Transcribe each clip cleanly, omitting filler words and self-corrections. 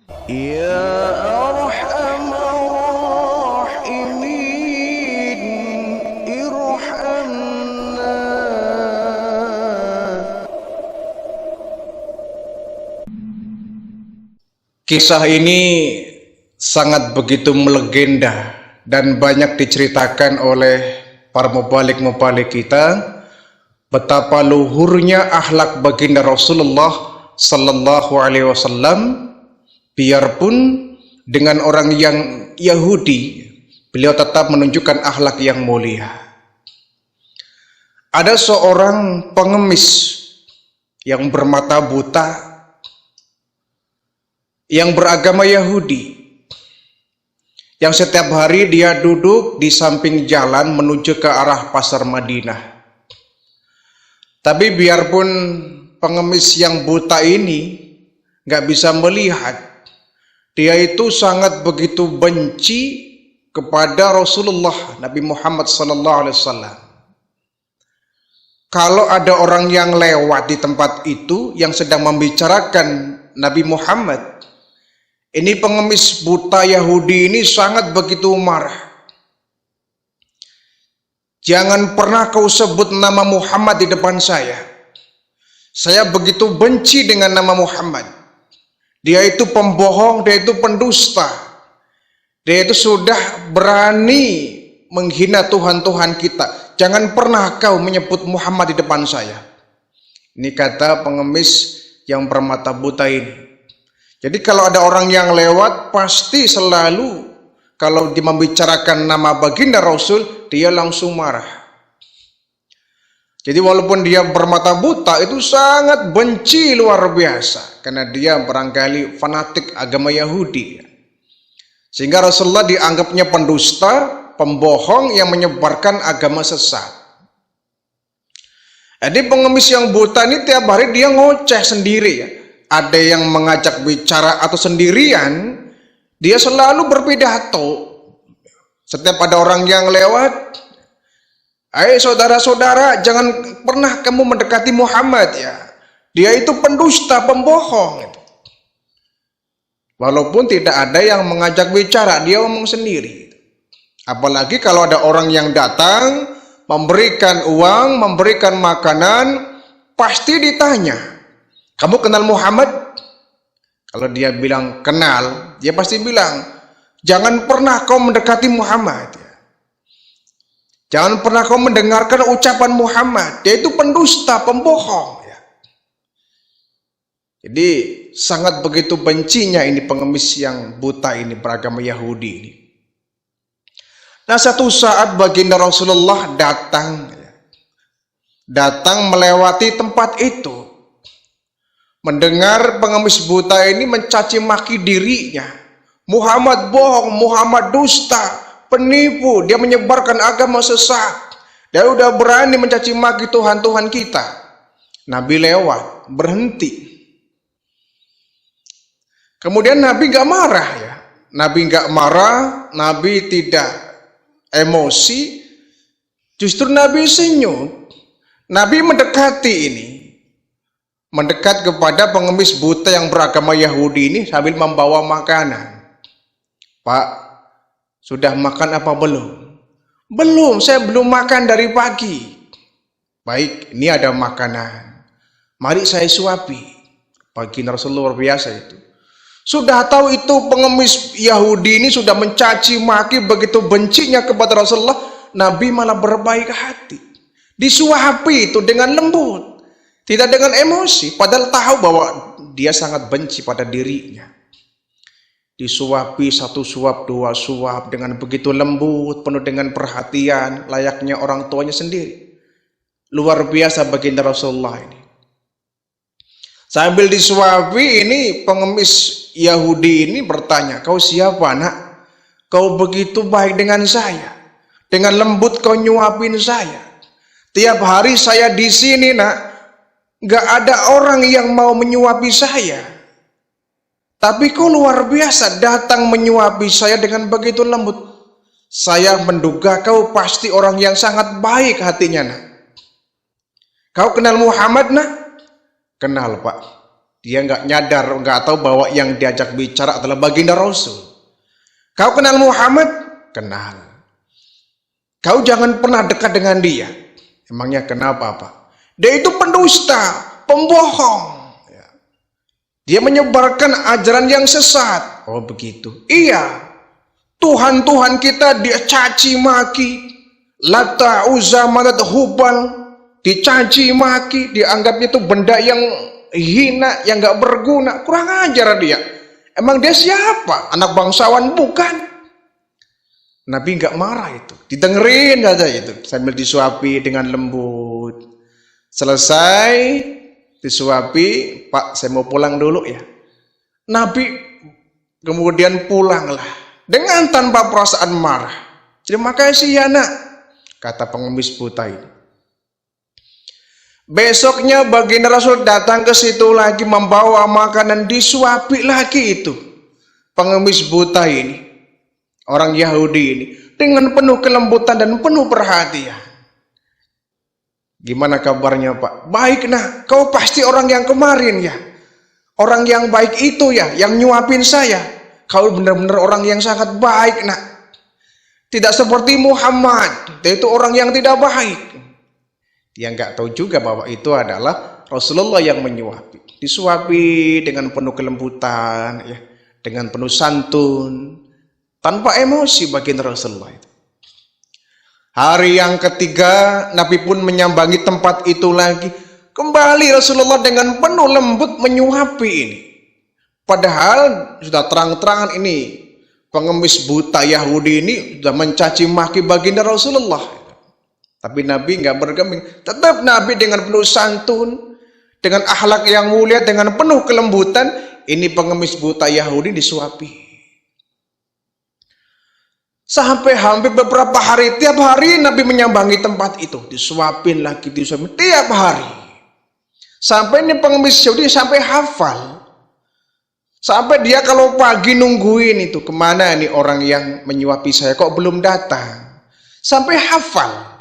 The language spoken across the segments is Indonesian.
Ya Arhamar Rahimin, irhamna. Kisah ini sangat begitu melegenda dan banyak diceritakan oleh para mubalik-mubalik kita betapa luhurnya akhlak baginda Rasulullah sallallahu alaihi wasallam. Biarpun dengan orang yang Yahudi, beliau tetap menunjukkan akhlak yang mulia. Ada seorang pengemis yang bermata buta yang beragama Yahudi, yang setiap hari dia duduk di samping jalan menuju ke arah pasar Madinah. Tapi biarpun pengemis yang buta ini nggak bisa melihat, dia itu sangat begitu benci kepada Rasulullah Nabi Muhammad SAW. Kalau ada orang yang lewat di tempat itu yang sedang membicarakan Nabi Muhammad, ini pengemis buta Yahudi ini sangat begitu marah. Jangan pernah kau sebut nama Muhammad di depan saya. Saya begitu benci dengan nama Muhammad. Dia itu pembohong, dia itu pendusta. Dia itu sudah berani menghina Tuhan-Tuhan kita. Jangan pernah kau menyebut Muhammad di depan saya. Ini kata pengemis yang bermata buta ini. Jadi kalau ada orang yang lewat, pasti selalu kalau dia membicarakan nama baginda Rasul, dia langsung marah. Jadi walaupun dia bermata buta, itu sangat benci luar biasa. Karena dia barangkali fanatik agama Yahudi. Sehingga Rasulullah dianggapnya pendusta, pembohong yang menyebarkan agama sesat. Jadi pengemis yang buta ini tiap hari dia ngoceh sendiri ya. Ada yang mengajak bicara atau sendirian, dia selalu berpidato. Setiap ada orang yang lewat, "Hai saudara-saudara, jangan pernah kamu mendekati Muhammad ya. Dia itu pendusta, pembohong." Walaupun tidak ada yang mengajak bicara, dia ngomong sendiri. Apalagi kalau ada orang yang datang, memberikan uang, memberikan makanan, pasti ditanya, "Kamu kenal Muhammad?" Kalau dia bilang kenal, dia pasti bilang, "Jangan pernah kau mendekati Muhammad. Jangan pernah kau mendengarkan ucapan Muhammad. Dia itu pendusta, pembohong." Jadi sangat begitu bencinya ini pengemis yang buta ini beragama Yahudi ini. Nah, satu saat baginda Rasulullah datang melewati tempat itu. Mendengar pengemis buta ini mencaci maki dirinya. Muhammad bohong, Muhammad dusta, penipu, dia menyebarkan agama sesat. Dia udah berani mencaci maki Tuhan-Tuhan kita. Nabi lewat, berhenti. Kemudian Nabi gak marah ya. Nabi gak marah, Nabi tidak emosi. Justru Nabi senyum. Nabi mendekati ini. Mendekat kepada pengemis buta yang beragama Yahudi ini sambil membawa makanan. "Pak, sudah makan apa belum?" "Belum, saya belum makan dari pagi." "Baik, ini ada makanan. Mari saya suapi." Baginda Rasulullah luar biasa itu. Sudah tahu itu pengemis Yahudi ini sudah mencaci maki, begitu bencinya kepada Rasulullah, Nabi malah berbaik hati. Disuapi itu dengan lembut. Tidak dengan emosi, padahal tahu bahwa dia sangat benci pada dirinya. Disuapi satu suap, dua suap dengan begitu lembut, penuh dengan perhatian, layaknya orang tuanya sendiri. Luar biasa baginda Rasulullah ini. Sambil disuapi ini pengemis Yahudi ini bertanya, "Kau siapa nak? Kau begitu baik dengan saya. Dengan lembut kau nyuapin saya. Tiap hari saya di sini nak. Gak ada orang yang mau menyuapi saya. Tapi kau luar biasa datang menyuapi saya dengan begitu lembut. Saya menduga kau pasti orang yang sangat baik hatinya nak. Kau kenal Muhammad nak?" "Kenal Pak." Dia nggak nyadar, nggak tahu bahwa yang diajak bicara adalah baginda Rasul. Kau kenal Muhammad? Kenal. Kau jangan pernah dekat dengan dia. Emangnya kenapa, Pak? Dia itu pendusta, pembohong. Dia menyebarkan ajaran yang sesat. Oh begitu. Iya. Tuhan-Tuhan kita dia caci maki. Lata, Uzza, Manat, Hubal. Dicaci maki. Dianggapnya itu benda yang hina, yang gak berguna. Kurang ajar dia. Emang dia siapa? Anak bangsawan? Bukan. Nabi gak marah itu. Didengerin aja itu. Sambil disuapi dengan lembut. Selesai disuapi, Pak saya mau pulang dulu ya. Nabi kemudian pulanglah dengan tanpa perasaan marah. Terima kasih ya nak, kata pengemis buta ini. Besoknya baginda Rasul datang ke situ lagi membawa makanan, disuapi lagi itu pengemis buta ini, orang Yahudi ini, dengan penuh kelembutan dan penuh perhatian. Gimana kabarnya Pak? Baik nah, kau pasti orang yang kemarin ya. Orang yang baik itu ya, yang nyuapin saya. Kau benar-benar orang yang sangat baik nak. Tidak seperti Muhammad, dia itu orang yang tidak baik. Dia nggak tahu juga bahwa itu adalah Rasulullah yang menyuapi. Disuapi dengan penuh kelembutan, ya, dengan penuh santun, tanpa emosi baginda Rasulullah itu. Hari yang ketiga, Nabi pun menyambangi tempat itu lagi. Kembali Rasulullah dengan penuh lembut menyuapi ini. Padahal sudah terang-terangan ini pengemis buta Yahudi ini sudah mencaci maki baginda Rasulullah. Tapi Nabi nggak bergeming. Tetap Nabi dengan penuh santun, dengan akhlak yang mulia, dengan penuh kelembutan. Ini pengemis buta Yahudi disuapi. Sampai hampir beberapa hari, tiap hari Nabi menyambangi tempat itu, disuapin lagi, disuapin tiap hari. Sampai ini pengemis Yahudi sampai hafal. Sampai dia kalau pagi nungguin itu, kemana nih orang yang menyuapi saya kok belum datang. Sampai hafal.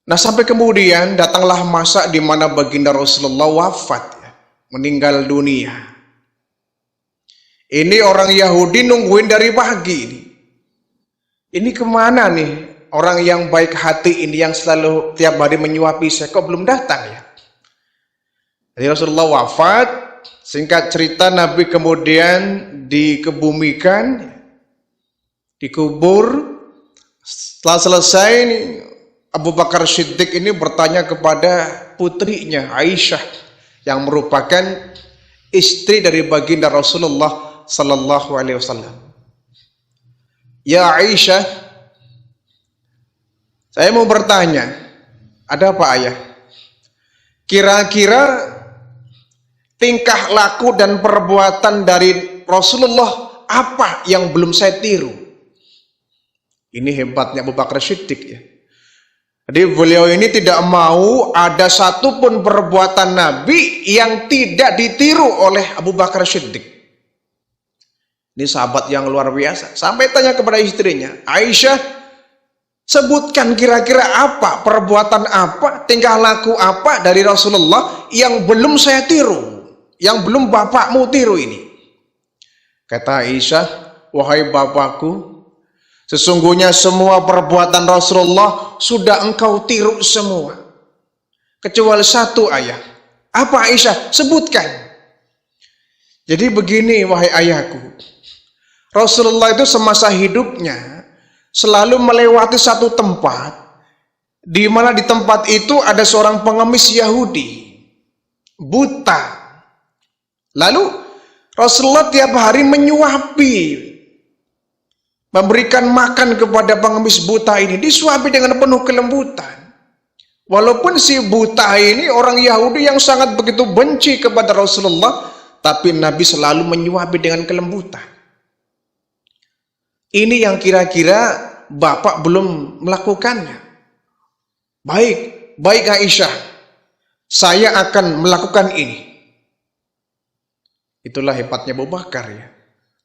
Nah sampai kemudian datanglah masa di mana baginda Rasulullah wafat, ya, meninggal dunia. Ini orang Yahudi nungguin dari pagi ini. Ini kemana nih orang yang baik hati ini yang selalu tiap hari menyuapi saya kok belum datang ya. Jadi Rasulullah wafat, singkat cerita Nabi kemudian dikebumikan, dikubur. Setelah selesai ini Abu Bakar Siddiq ini bertanya kepada putrinya Aisyah yang merupakan istri dari baginda Rasulullah Sallallahu Alaihi Wasallam. Ya Aisyah, saya mau bertanya, ada apa ayah? Kira-kira tingkah laku dan perbuatan dari Rasulullah apa yang belum saya tiru? Ini hebatnya Abu Bakar Siddiq ya. Jadi beliau ini tidak mau ada satupun perbuatan Nabi yang tidak ditiru oleh Abu Bakar Siddiq. Ini sahabat yang luar biasa. Sampai tanya kepada istrinya, Aisyah, sebutkan kira-kira apa, perbuatan apa, tingkah laku apa dari Rasulullah yang belum saya tiru, yang belum bapakmu tiru ini. Kata Aisyah, wahai bapakku, sesungguhnya semua perbuatan Rasulullah sudah engkau tiru semua. Kecuali satu ayah. Apa Aisyah? Sebutkan. Jadi begini wahai ayahku. Rasulullah itu semasa hidupnya selalu melewati satu tempat, di mana di tempat itu ada seorang pengemis Yahudi, buta. Lalu Rasulullah tiap hari menyuapi, memberikan makan kepada pengemis buta ini, disuapi dengan penuh kelembutan. Walaupun si buta ini orang Yahudi yang sangat begitu benci kepada Rasulullah, tapi Nabi selalu menyuapi dengan kelembutan. Ini yang kira-kira Bapak belum melakukannya. Baik Aisyah, saya akan melakukan ini. Itulah hebatnya Abu Bakar ya.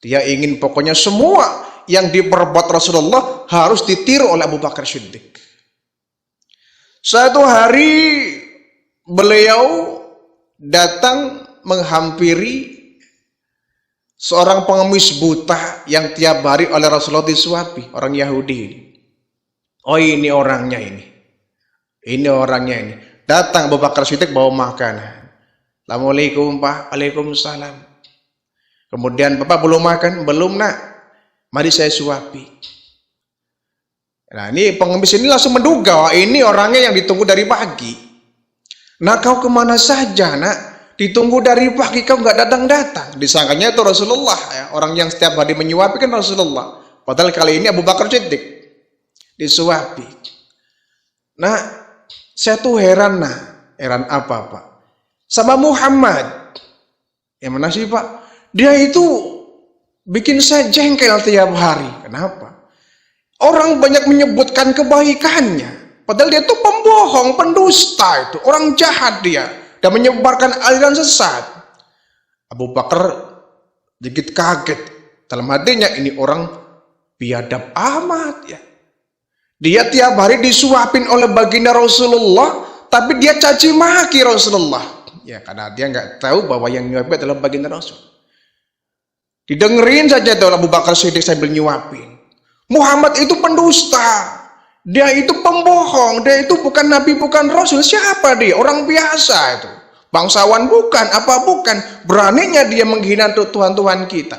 Dia ingin pokoknya semua yang diperbuat Rasulullah harus ditiru oleh Abu Bakar Siddiq. Suatu hari beliau datang menghampiri seorang pengemis buta yang tiap hari oleh Rasulullah disuapi, orang Yahudi ini. Oh, ini orangnya ini. Ini orangnya ini. Datang Abu Bakar Siddiq bawa makanan. Assalamualaikum Pak. Waalaikumsalam. Kemudian Bapak belum makan? Belum Nak. Mari saya suapi. Nah, ini pengemis ini langsung menduga, ini orangnya yang ditunggu dari pagi. Nah, kau kemana saja Nak? Ditunggu dari pagi kau nggak datang-datang. Disangkanya itu Rasulullah ya. Orang yang setiap hari menyuapi kan Rasulullah. Padahal kali ini Abu Bakar Siddiq disuapi. Nah, saya tuh heran Nah. Heran apa Pak? Sama Muhammad. Yang mana sih Pak? Dia itu bikin saya jengkel tiap hari. Kenapa? Orang banyak menyebutkan kebaikannya. Padahal dia tuh pembohong, pendusta itu. Orang jahat dia. Dan menyebarkan aliran sesat. Abu Bakar sedikit kaget. Dalam hatinya ini orang biadab amat ya. Dia tiap hari disuapin oleh baginda Rasulullah. Tapi dia caci maki Rasulullah. Ya karena dia nggak tahu bahwa yang nyuapin adalah baginda Rasul. Didengerin saja tuh Abu Bakar Siddiq sambil nyuapin. Muhammad itu pendusta. Dia itu pembohong. Dia itu bukan nabi, bukan rasul. Siapa dia? Orang biasa itu. Bangsawan bukan, apa bukan. Beraninya dia menghina Tuhan-Tuhan kita.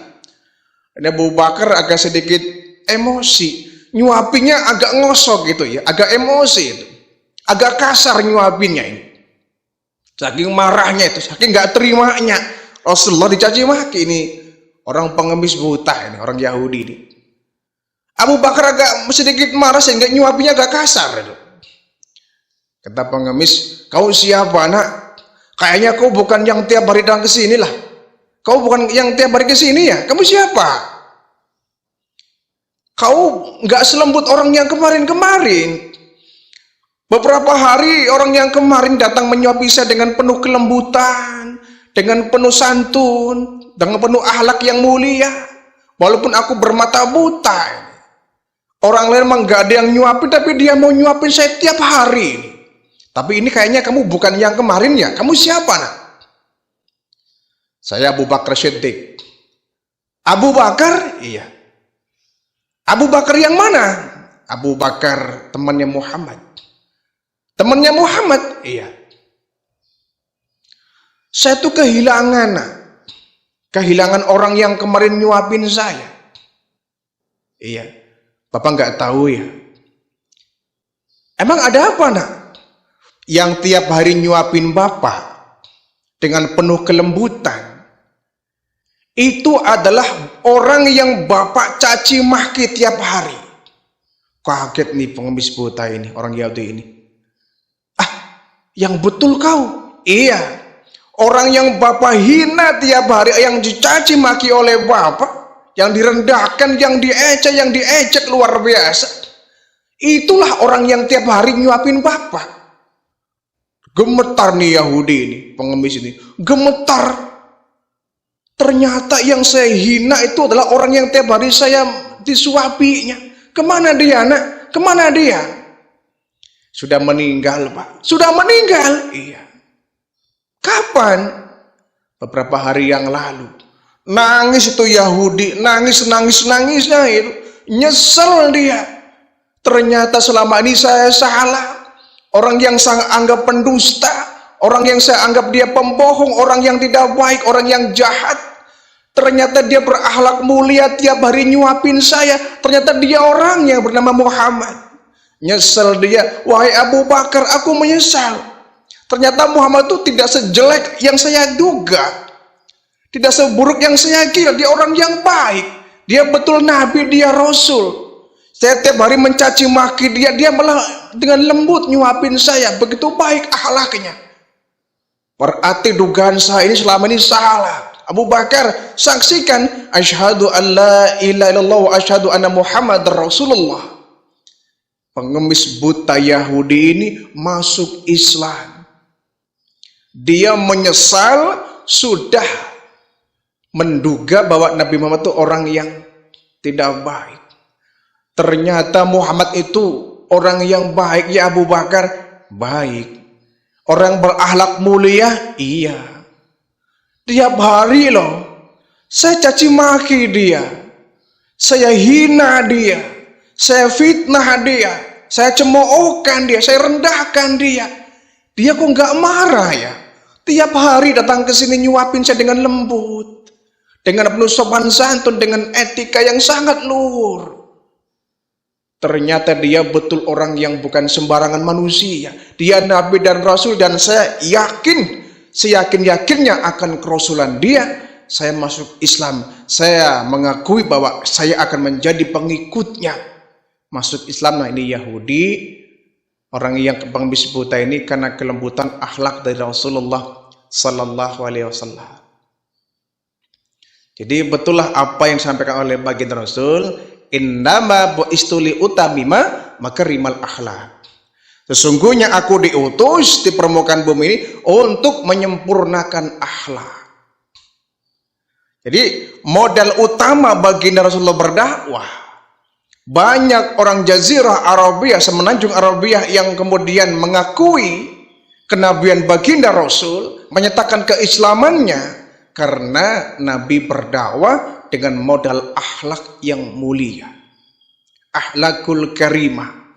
Dan Abu Bakar agak sedikit emosi. Nyuapinya agak ngosok gitu ya. Agak emosi itu. Agak kasar nyuapinnya ini. Saking marahnya itu. Saking gak terimanya. Rasulullah dicaci maki ini. Orang pengemis buta ini. Orang Yahudi ini. Abu Bakar agak sedikit marah sehingga nyuapinya agak kasar itu. Kata pengemis, kau siapa Nak? Kayaknya kau bukan yang tiap hari datang ke sini lah. Kau bukan yang tiap hari ke sini ya? Kamu siapa? Kau nggak selembut orang yang kemarin-kemarin. Beberapa hari orang yang kemarin datang menyuapi saya dengan penuh kelembutan, dengan penuh santun, dengan penuh akhlak yang mulia. Walaupun aku bermata buta. Orang lain memang gak ada yang nyuapin, tapi dia mau nyuapin saya tiap hari. Tapi ini kayaknya kamu bukan yang kemarin ya. Kamu siapa Nak? Saya Abu Bakar Siddiq. Abu Bakar? Iya. Abu Bakar yang mana? Abu Bakar temannya Muhammad. Temannya Muhammad? Iya. Saya tuh kehilangan Nak. Kehilangan orang yang kemarin nyuapin saya. Iya. Bapak nggak tahu ya. Emang ada apa Nak? Yang tiap hari nyuapin Bapak dengan penuh kelembutan. Itu adalah orang yang Bapak caci maki tiap hari. Kaget nih pengemis buta ini, orang Yahudi ini. Ah, yang betul kau? Iya. Orang yang Bapak hina tiap hari, yang dicaci maki oleh Bapak. Yang direndahkan, yang diejek luar biasa. Itulah orang yang tiap hari nyuapin Bapak. Gemetar nih Yahudi ini, pengemis ini. Gemetar. Ternyata yang saya hina itu adalah orang yang tiap hari saya disuapinya. Kemana dia Nak? Kemana dia? Sudah meninggal Pak. Sudah meninggal? Iya. Kapan? Beberapa hari yang lalu. Nangis itu Yahudi, nangisnya itu, nyesel dia. Ternyata selama ini saya salah. Orang yang saya anggap pendusta, orang yang saya anggap dia pembohong, orang yang tidak baik, orang yang jahat. Ternyata dia berakhlak mulia, tiap hari nyuapin saya. Ternyata dia orang yang bernama Muhammad. Nyesel dia, wahai Abu Bakar, aku menyesal. Ternyata Muhammad itu tidak sejelek yang saya duga. Tidak seburuk yang saya kira. Dia orang yang baik. Dia betul nabi, dia rasul. Saya tiap hari mencaci maki dia. Dia malah dengan lembut nyuapin saya. Begitu baik akhlaknya. Berarti dugaan saya ini selama ini salah. Abu Bakar, saksikan. Asyhadu an la ilaha illallah wa asyhadu anna Muhammad Rasulullah. Pengemis buta Yahudi ini masuk Islam. Dia menyesal sudah menduga bahwa Nabi Muhammad itu orang yang tidak baik. Ternyata Muhammad itu orang yang baik. Ya Abu Bakar, baik. Orang berakhlak mulia, iya. Tiap hari loh, saya caci maki dia, saya hina dia, saya fitnah dia, saya cemoohkan dia, saya rendahkan dia. Dia kok nggak marah ya? Tiap hari datang ke sini nyuapin saya dengan lembut, dengan penuh sopan santun, dengan etika yang sangat luhur. Ternyata dia betul orang yang bukan sembarangan manusia. Dia Nabi dan Rasul, dan saya yakin, seyakin-yakinnya akan kerasulan dia. Saya masuk Islam, saya mengakui bahwa saya akan menjadi pengikutnya. Masuk Islam, nah ini Yahudi, orang yang pengemis buta ini karena kelembutan akhlak dari Rasulullah Sallallahu Alaihi Wasallam. Jadi betullah apa yang disampaikan oleh baginda Rasul, innama bu'istu li utamima makarimal akhlak. Sesungguhnya aku diutus di permukaan bumi ini untuk menyempurnakan akhlak. Jadi modal utama baginda Rasulullah berdakwah. Banyak orang Jazirah Arabia, semenanjung Arabia yang kemudian mengakui kenabian baginda Rasul, menyatakan keislamannya karena Nabi berdakwah dengan modal akhlak yang mulia, akhlakul karimah.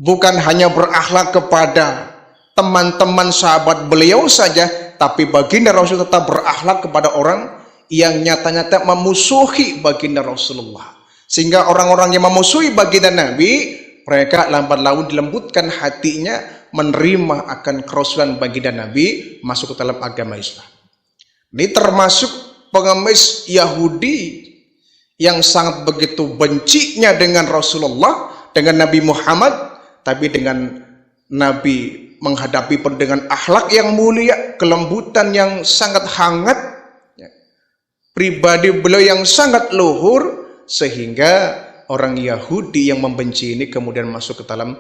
Bukan hanya berakhlak kepada teman-teman sahabat beliau saja, tapi baginda Rasul tetap berakhlak kepada orang yang nyata-nyata memusuhi baginda Rasulullah. Sehingga orang-orang yang memusuhi baginda Nabi, mereka lambat laun dilembutkan hatinya menerima akan kerasulan baginda Nabi, masuk ke dalam agama Islam. Ini termasuk pengemis Yahudi yang sangat begitu bencinya dengan Rasulullah, dengan Nabi Muhammad, tapi dengan Nabi menghadapi dengan akhlak yang mulia, kelembutan yang sangat hangat, pribadi beliau yang sangat luhur, sehingga orang Yahudi yang membenci ini kemudian masuk ke dalam